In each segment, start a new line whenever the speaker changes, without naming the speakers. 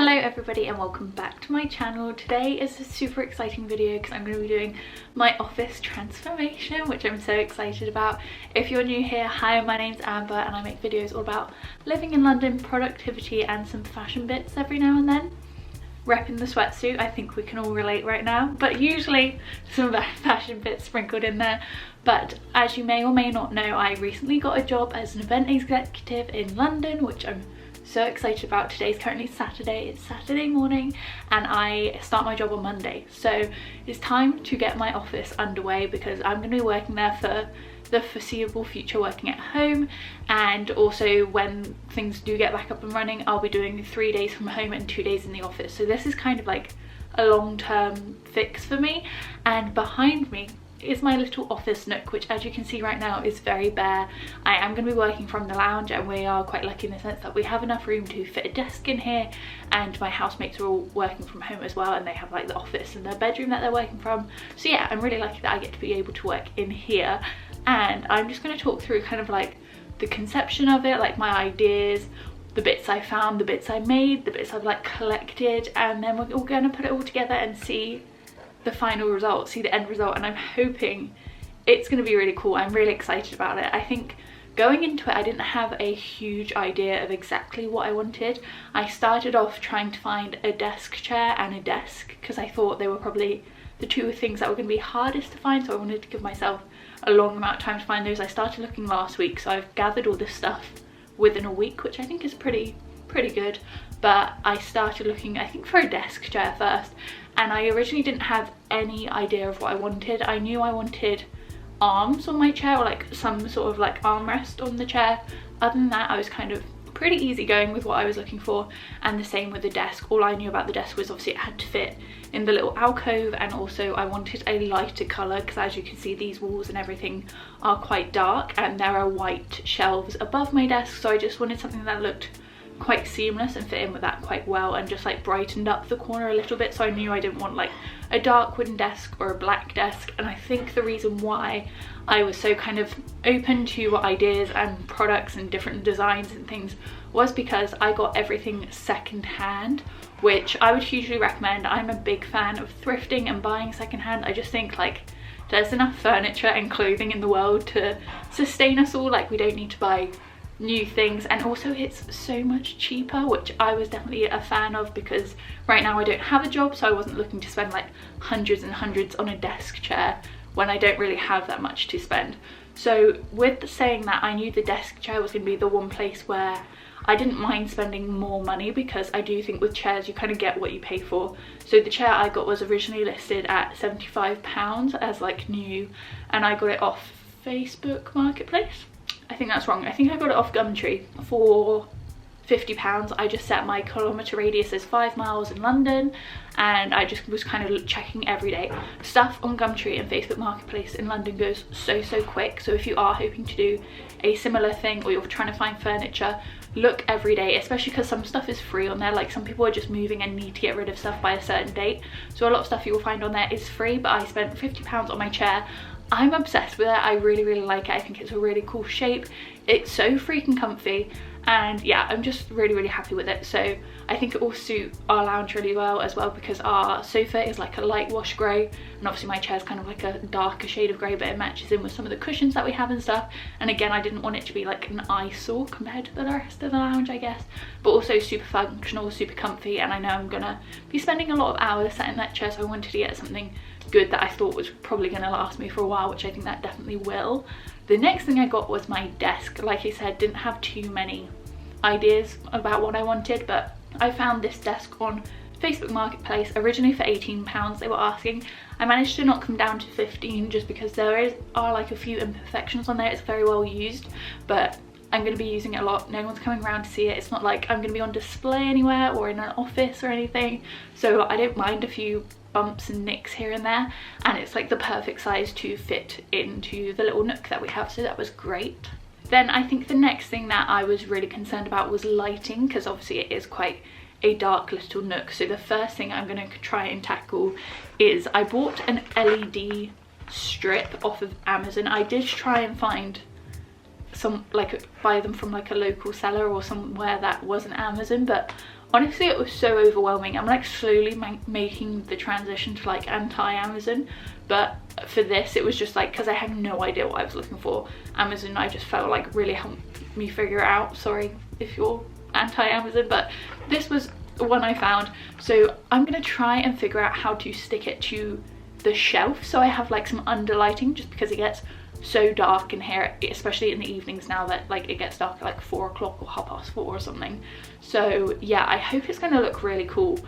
Hello everybody and welcome back to my channel. Today is a super exciting video because I'm going to be doing my office transformation, which I'm so excited about. If you're new here, hi, my name's Amber and I make videos all about living in London, productivity and some fashion bits every now and then. Repping the sweatsuit, I think we can all relate right now, but usually some fashion bits sprinkled in there. But as you may or may not know, I recently got a job as an event executive in London, which I'm so excited about. Today's currently Saturday, it's Saturday morning and I start my job on Monday, so it's time to get my office underway because I'm going to be working there for the foreseeable future, working at home, and also when things do get back up and running I'll be doing 3 days from home and 2 days in the office. So this is kind of like a long-term fix for me, and behind me is my little office nook, which as you can see right now is very bare. I am going to be working from the lounge and we are quite lucky in the sense that we have enough room to fit a desk in here, and my housemates are all working from home as well and they have like the office and their bedroom that they're working from. So yeah, I'm really lucky that I get to be able to work in here, and I'm just going to talk through kind of like the conception of it, like my ideas, the bits I found, the bits I made, the bits I've like collected, and then we're all going to put it all together and see the final result, see the end result, and I'm hoping it's going to be really cool. I'm really excited about it. I think going into it I didn't have a huge idea of exactly what I wanted. I started off trying to find a desk chair and a desk because I thought they were probably the two things that were going to be hardest to find, so I wanted to give myself a long amount of time to find those. I started looking last week, so I've gathered all this stuff within a week, which I think is pretty good. But I started looking, I think, for a desk chair first, and I originally didn't have any idea of what I wanted. I knew I wanted arms on my chair, or like some sort of like armrest on the chair. Other than that, I was kind of pretty easygoing with what I was looking for, and the same with the desk. All I knew about the desk was obviously it had to fit in the little alcove, and also I wanted a lighter colour because as you can see these walls and everything are quite dark and there are white shelves above my desk, so I just wanted something that looked quite seamless and fit in with that quite well and just like brightened up the corner a little bit. So I knew I didn't want like a dark wooden desk or a black desk, and I think the reason why I was so kind of open to ideas and products and different designs and things was because I got everything second hand, which I would hugely recommend. I'm a big fan of thrifting and buying second hand. I just think like there's enough furniture and clothing in the world to sustain us all. Like we don't need to buy new things, and also it's so much cheaper, which I was definitely a fan of because right now I don't have a job, so I wasn't looking to spend like hundreds and hundreds on a desk chair when I don't really have that much to spend. So with saying that, I knew the desk chair was going to be the one place where I didn't mind spending more money, because I do think with chairs you kind of get what you pay for. So the chair I got was originally listed at £75 as like new, and I got it off Facebook Marketplace. I think that's wrong. I think I got it off Gumtree for £50. I just set my kilometre radius as 5 miles in London, and I just was kind of checking every day. Stuff on Gumtree and Facebook Marketplace in London goes so quick, so if you are hoping to do a similar thing or you're trying to find furniture, look every day, especially because some stuff is free on there. Like some people are just moving and need to get rid of stuff by a certain date, so a lot of stuff you will find on there is free. But I spent £50 on my chair. I'm obsessed with it. I really like it. I think it's a really cool shape. It's so freaking comfy, and yeah, I'm just really happy with it. So I think it will suit our lounge really well as well, because our sofa is like a light wash grey, and obviously my chair is kind of like a darker shade of grey, but it matches in with some of the cushions that we have and stuff. And again, I didn't want it to be like an eyesore compared to the rest of the lounge, I guess, but also super functional, super comfy. And I know I'm gonna be spending a lot of hours sat in that chair, so I wanted to get something good that I thought was probably going to last me for a while, which I think that definitely will. The next thing I got was my desk. Like I said, didn't have too many ideas about what I wanted, but I found this desk on Facebook Marketplace originally for £18 they were asking. I managed to knock them down to 15 just because there are like a few imperfections on there. It's very well used, but I'm going to be using it a lot. No one's coming around to see it. It's not like I'm going to be on display anywhere or in an office or anything, so I don't mind a few bumps and nicks here and there, and it's like the perfect size to fit into the little nook that we have, so that was great. Then I think the next thing that I was really concerned about was lighting, because obviously it is quite a dark little nook. So the first thing I'm going to try and tackle is I bought an LED strip off of Amazon. I did try and find some, like buy them from like a local seller or somewhere that wasn't Amazon, but honestly it was so overwhelming. I'm like slowly making the transition to like anti-Amazon, but for this it was just like, because I had no idea what I was looking for, Amazon I just felt like really helped me figure it out. Sorry if you're anti-Amazon, but this was one I found. So I'm gonna try and figure out how to stick it to the shelf so I have like some underlighting, just because it gets so dark in here, especially in the evenings now that like it gets dark at like 4 o'clock or 4:30 or something. So yeah, I hope it's gonna look really cool.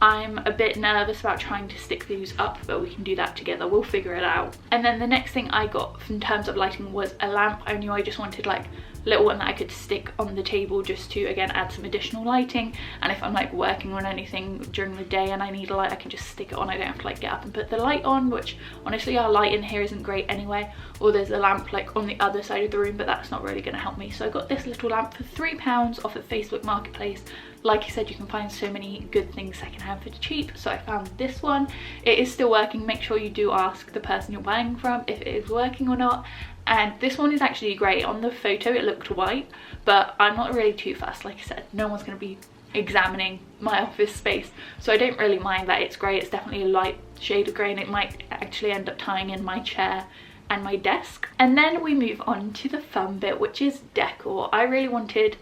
I'm a bit nervous about trying to stick these up, but we can do that together, we'll figure it out. And then the next thing I got in terms of lighting was a lamp. I knew I just wanted like little one that I could stick on the table just to again add some additional lighting, and if I'm like working on anything during the day and I need a light, I can just stick it on. I don't have to like get up and put the light on, which honestly our light in here isn't great anyway, or there's a lamp like on the other side of the room, but that's not really going to help me. So I got this little lamp for £3 off of Facebook Marketplace. Like I said, you can find so many good things secondhand for cheap, so I found this one. It is still working. Make sure you do ask the person you're buying from if it is working or not. And this one is actually great. On the photo it looked white, but I'm not really too fussed. Like I said, no one's going to be examining my office space, so I don't really mind that. It's grey. It's definitely a light shade of grey, and it might actually end up tying in my chair and my desk. And then we move on to the fun bit, which is decor. I really wanted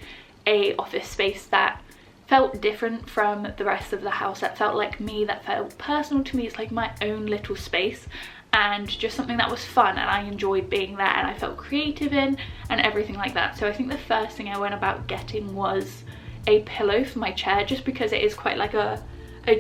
a office space that felt different from the rest of the house, that felt like me, that felt personal to me. It's like my own little space, and just something that was fun and I enjoyed being there and I felt creative in, and everything like that. So I think the first thing I went about getting was a pillow for my chair, just because it is quite like a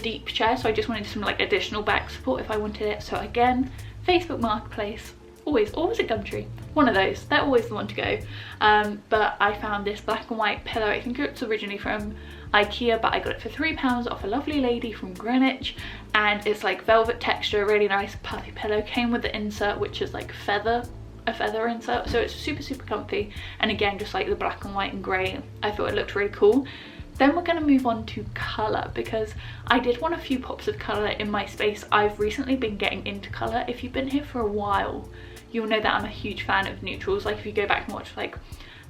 deep chair, so I just wanted some like additional back support if I wanted it. So again, Facebook Marketplace, always a Gumtree, one of those, they're always the one to go. But I found this black and white pillow. I think it's originally from IKEA, but I got it for £3 off a lovely lady from Greenwich, and it's like velvet texture, really nice puffy pillow. Came with the insert, which is like a feather insert, so it's super comfy. And again, just like the black and white and grey, I thought it looked really cool. Then we're going to move on to colour, because I did want a few pops of colour in my space. I've recently been getting into colour. If you've been here for a while, you'll know that I'm a huge fan of neutrals. Like if you go back and watch like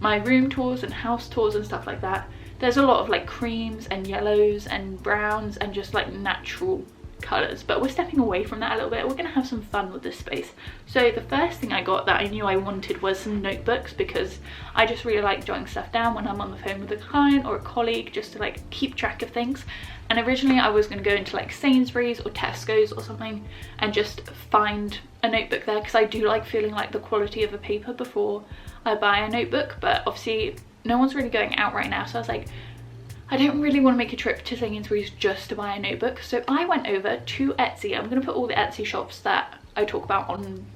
my room tours and house tours and stuff like that, there's a lot of like creams and yellows and browns and just like natural colours, but we're stepping away from that a little bit. We're gonna have some fun with this space. So the first thing I got that I knew I wanted was some notebooks, because I just really like jotting stuff down when I'm on the phone with a client or a colleague, just to like keep track of things. And originally I was going to go into like Sainsbury's or Tesco's or something and just find a notebook there, because I do like feeling like the quality of a paper before I buy a notebook. But obviously no one's really going out right now, so I was like, I don't really want to make a trip to Sainsbury's just to buy a notebook. So I went over to Etsy. I'm going to put all the Etsy shops that I talk about on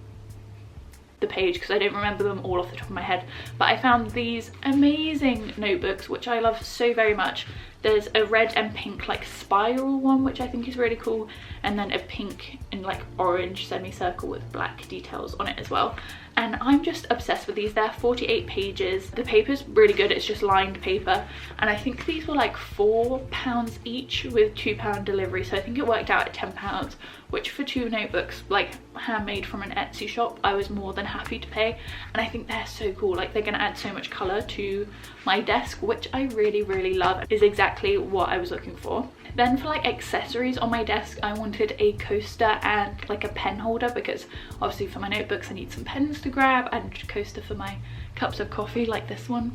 the page, because I don't remember them all off the top of my head, but I found these amazing notebooks which I love so very much. There's a red and pink like spiral one, which I think is really cool, and then a pink and like orange semicircle with black details on it as well. And I'm just obsessed with these. They're 48 pages. The paper's really good. It's just lined paper, and I think these were like £4 each with £2 delivery, so I think it worked out at £10, which for 2 notebooks like handmade from an Etsy shop, I was more than happy to pay. And I think they're so cool. Like they're gonna add so much color to my desk, which I really love. Is exactly what I was looking for. Then for like accessories on my desk, I wanted a coaster and like a pen holder, because obviously for my notebooks I need some pens to grab, and a coaster for my cups of coffee like this one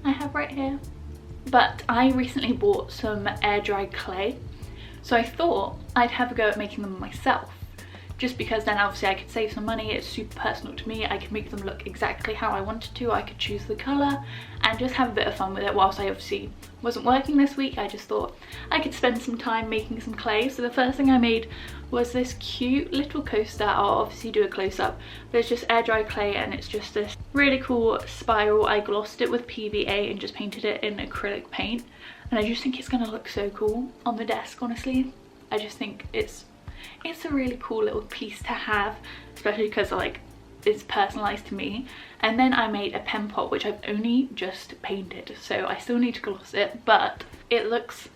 I have right here. But I recently bought some air dried clay, so I thought I'd have a go at making them myself, just because then obviously I could save some money. It's super personal to me. I could make them look exactly how I wanted to. I could choose the colour and just have a bit of fun with it. Whilst I obviously wasn't working this week, I just thought I could spend some time making some clay. So the first thing I made was this cute little coaster. I'll obviously do a close-up, but it's just air dry clay, and it's just this really cool spiral. I glossed it with PVA and just painted it in acrylic paint, and I just think it's gonna look so cool on the desk. Honestly, I just think it's a really cool little piece to have, especially because like it's personalized to me. And then I made a pen pot, which I've only just painted, so I still need to gloss it, but it looks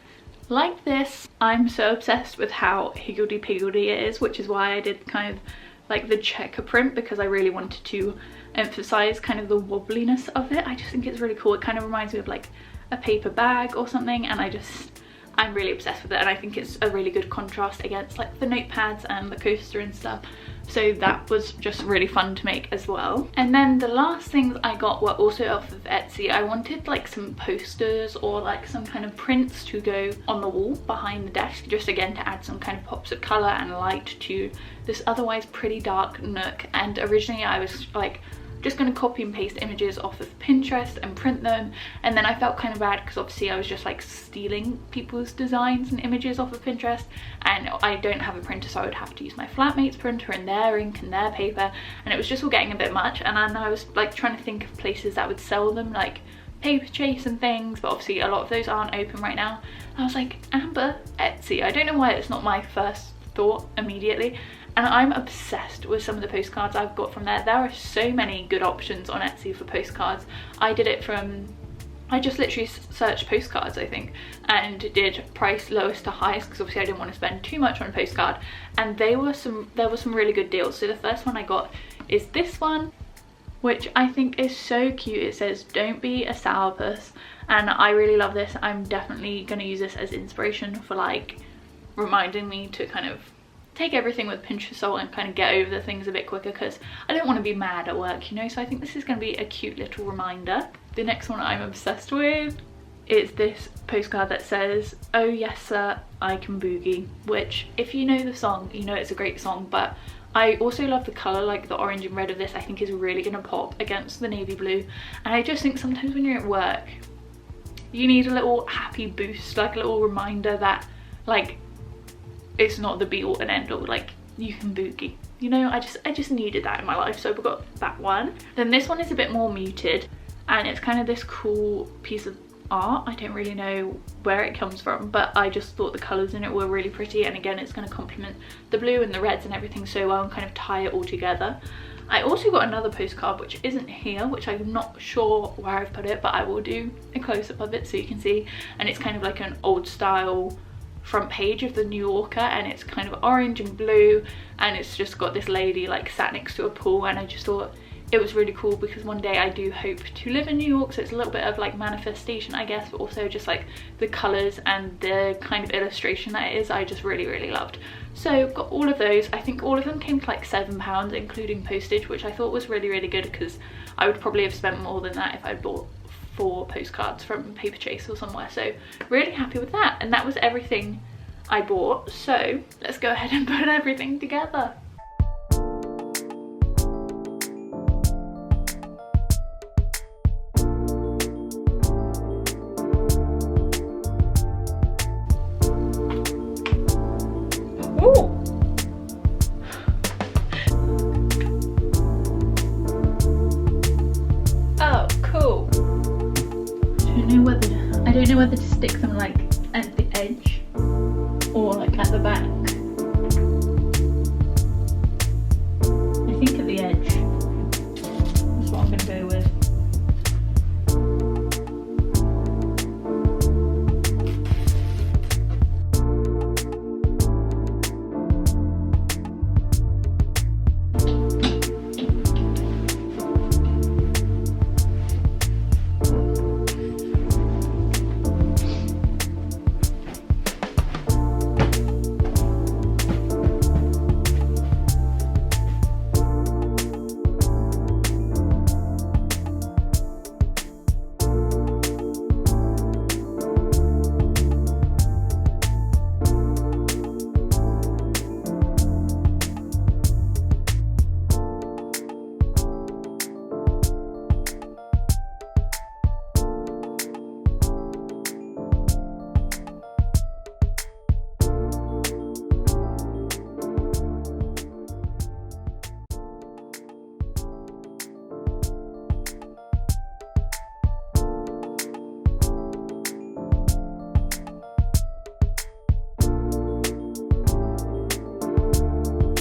like this. I'm so obsessed with how higgledy-piggledy it is, which is why I did kind of like the checker print, because I really wanted to emphasize kind of the wobbliness of it. I just think it's really cool. It kind of reminds me of like a paper bag or something, and I I'm really obsessed with it, and I think it's a really good contrast against like the notepads and the coaster and stuff. So that was just really fun to make as well. And then the last things I got were also off of Etsy. I wanted like some posters or like some kind of prints to go on the wall behind the desk, just again to add some kind of pops of colour and light to this otherwise pretty dark nook. And originally I was like just going to copy and paste images off of Pinterest and print them, and then I felt kind of bad because obviously I was just like stealing people's designs and images off of Pinterest, and I don't have a printer, so I would have to use my flatmate's printer and their ink and their paper, and it was just all getting a bit much. And then I was like trying to think of places that would sell them, like Paper Chase and things, but obviously a lot of those aren't open right now. I was like, Amber, Etsy. I don't know why it's not my first thought immediately, and I'm obsessed with some of the postcards I've got from there. There are so many good options on Etsy for postcards. I just literally searched postcards, I think, and did price lowest to highest because obviously I didn't want to spend too much on a postcard, and there were some really good deals. So the first one I got is this one, which I think is so cute. It says, "Don't be a sourpuss," and I really love this. I'm definitely going to use this as inspiration for like reminding me to kind of take everything with a pinch of salt and kind of get over the things a bit quicker, because I don't want to be mad at work, you know. So I think this is going to be a cute little reminder. The next one I'm obsessed with is this postcard that says, "Oh yes sir, I can boogie," which if you know the song, you know it's a great song, but I also love the colour, like the orange and red of this I think is really going to pop against the navy blue. And I just think sometimes when you're at work you need a little happy boost, like a little reminder that like it's not the be all and end all, like you can boogie, you know. I just needed that in my life, so I got that one. Then this one is a bit more muted, and it's kind of this cool piece of art. I don't really know where it comes from, but I just thought the colours in it were really pretty, and again it's going to complement the blue and the reds and everything so well and kind of tie it all together. I also got another postcard which isn't here, which I'm not sure where I've put it, but I will do a close-up of it so you can see. And it's kind of like an old style front page of the New Yorker, and it's kind of orange and blue, and it's just got this lady like sat next to a pool, and I just thought it was really cool because one day I do hope to live in New York, so it's a little bit of like manifestation I guess, but also just like the colours and the kind of illustration that it is, I just really loved. So got all of those. I think all of them came to like £7 including postage, which I thought was really good, because I would probably have spent more than that if I'd bought 4 postcards from Paper Chase or somewhere. So really happy with that, and that was everything I bought. So let's go ahead and put everything together. I don't know whether to stick them like at the edge or like at the back. I think at the edge. That's what I'm going to go with.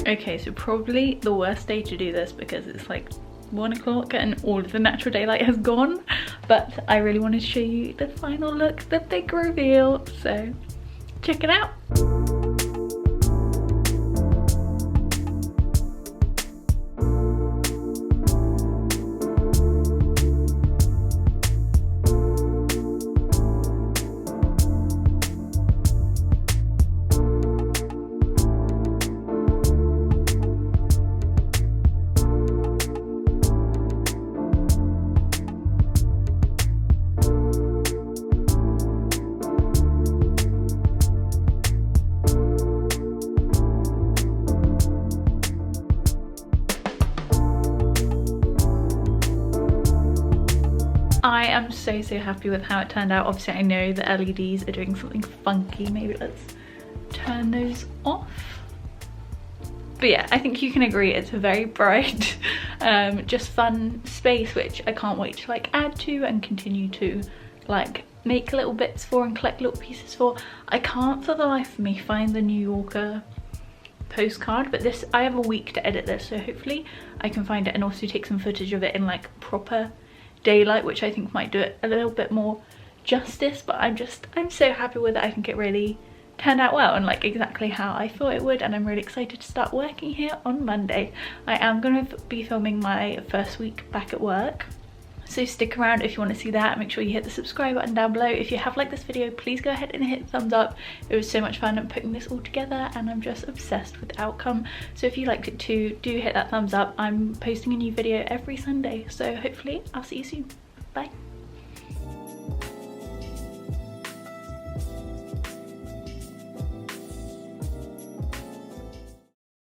Okay, so probably the worst day to do this because it's like 1 o'clock and all of the natural daylight has gone, but I really wanted to show you the final look, the big reveal, so check it out. I am so happy with how it turned out. Obviously I know the LEDs are doing something funky. Maybe let's turn those off. But yeah, I think you can agree it's a very bright, just fun space, which I can't wait to like add to and continue to like make little bits for and collect little pieces for. I can't for the life of me find the New Yorker postcard, but this, I have a week to edit this, so hopefully I can find it and also take some footage of it in like proper daylight, which I think might do it a little bit more justice. But I'm so happy with it. I think it really turned out well and like exactly how I thought it would, and I'm really excited to start working here on Monday. I am going to be filming my first week back at work, so stick around if you want to see that. Make sure you hit the subscribe button down below. If you have liked this video, please go ahead and hit the thumbs up. It was so much fun putting this all together and I'm just obsessed with the outcome. So if you liked it too, do hit that thumbs up. I'm posting a new video every Sunday, so hopefully I'll see you soon. Bye.